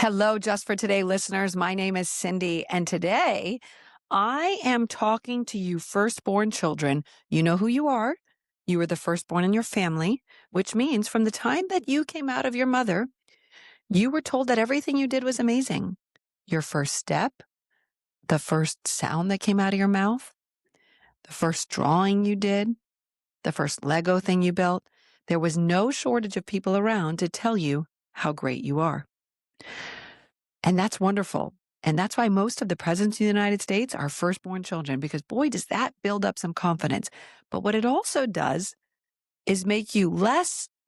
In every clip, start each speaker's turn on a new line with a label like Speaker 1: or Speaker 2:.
Speaker 1: Hello, Just for Today listeners. My name is Cindy, and today I am talking to you firstborn children. You know who you are. You were the firstborn in your family, which means from the time that you came out of your mother, you were told that everything you did was amazing. Your first step, the first sound that came out of your mouth, the first drawing you did, the first Lego thing you built. There was no shortage of people around to tell you how great you are. And that's wonderful. And that's why most of the presidents of the United States are firstborn children, because boy, does that build up some confidence. But what it also does is make you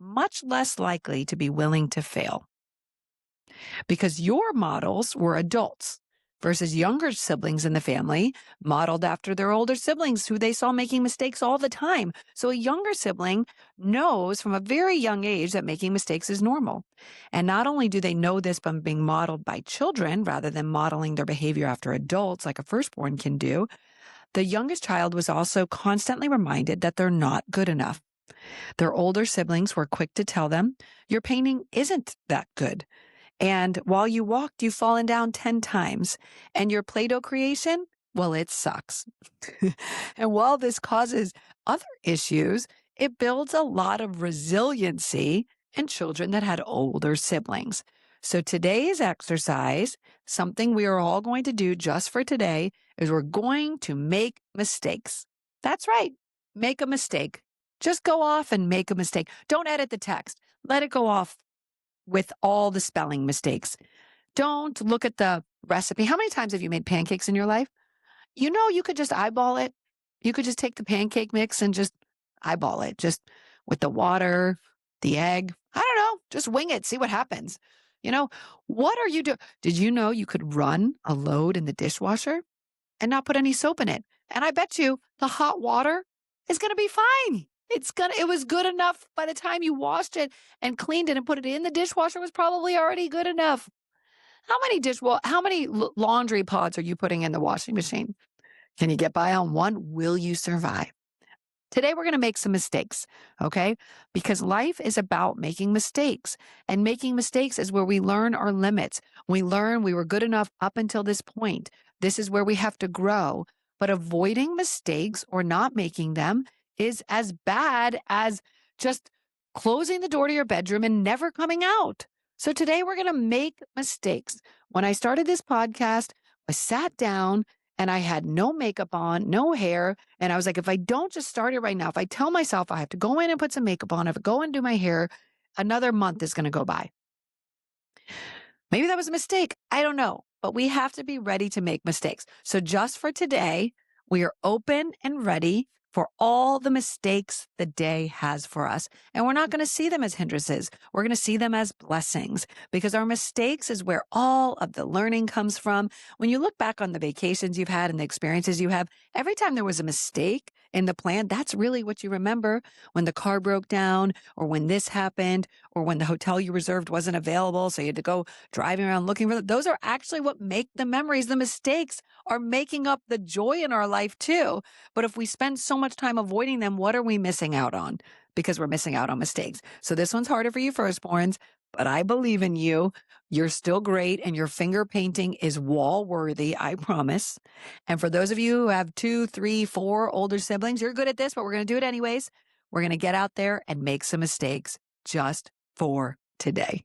Speaker 1: much less likely to be willing to fail, because your models were adults versus younger siblings in the family modeled after their older siblings who they saw making mistakes all the time. So a younger sibling knows from a very young age that making mistakes is normal. And not only do they know this from being modeled by children rather than modeling their behavior after adults like a firstborn can do, the youngest child was also constantly reminded that they're not good enough. Their older siblings were quick to tell them, your painting isn't that good. And while you walked, you've fallen down 10 times. And your Play-Doh creation, well, it sucks. And while this causes other issues, it builds a lot of resiliency in children that had older siblings. So today's exercise, something we are all going to do just for today, is we're going to make mistakes. That's right. Make a mistake. Just go off and make a mistake. Don't edit the text. Let it go off with all the spelling mistakes. Don't look at the recipe. How many times have you made pancakes in your life? You know, you could just eyeball it. You could just take the pancake mix and just eyeball it, just with the water, the egg. I don't know. Just wing it. See what happens. What are you doing? Did you know you could run a load in the dishwasher and not put any soap in it? And I bet you the hot water is going to be fine. It was good enough by the time you washed it and cleaned it and put it in the dishwasher was probably already good enough. How many laundry pods are you putting in the washing machine? Can you get by on one? Will you survive? Today, we're going to make some mistakes, okay? Because life is about making mistakes. And making mistakes is where we learn our limits. We learn we were good enough up until this point. This is where we have to grow. But avoiding mistakes or not making them is as bad as just closing the door to your bedroom and never coming out. So today, we're going to make mistakes. When I started this podcast, I sat down and I had no makeup on, no hair. And I was like, if I don't just start it right now, if I tell myself I have to go in and put some makeup on, if I go and do my hair, another month is going to go by. Maybe that was a mistake. I don't know. But we have to be ready to make mistakes. So just for today, we are open and ready for all the mistakes the day has for us. And we're not going to see them as hindrances. We're going to see them as blessings, because our mistakes is where all of the learning comes from. When you look back on the vacations you've had and the experiences you have, every time there was a mistake in the plan, that's really what you remember. When the car broke down, or when this happened, or when the hotel you reserved wasn't available, so you had to go driving around looking for them. Those are actually what make the memories. The mistakes are making up the joy in our life too. But if we spend so much time avoiding them, what are we missing out on? Because we're missing out on mistakes. So this one's harder for you firstborns, but I believe in you. You're still great, and your finger painting is wall worthy, I promise. And for those of you who have 2, 3, 4 older siblings, you're good at this, but we're going to do it anyways. We're going to get out there and make some mistakes just for today.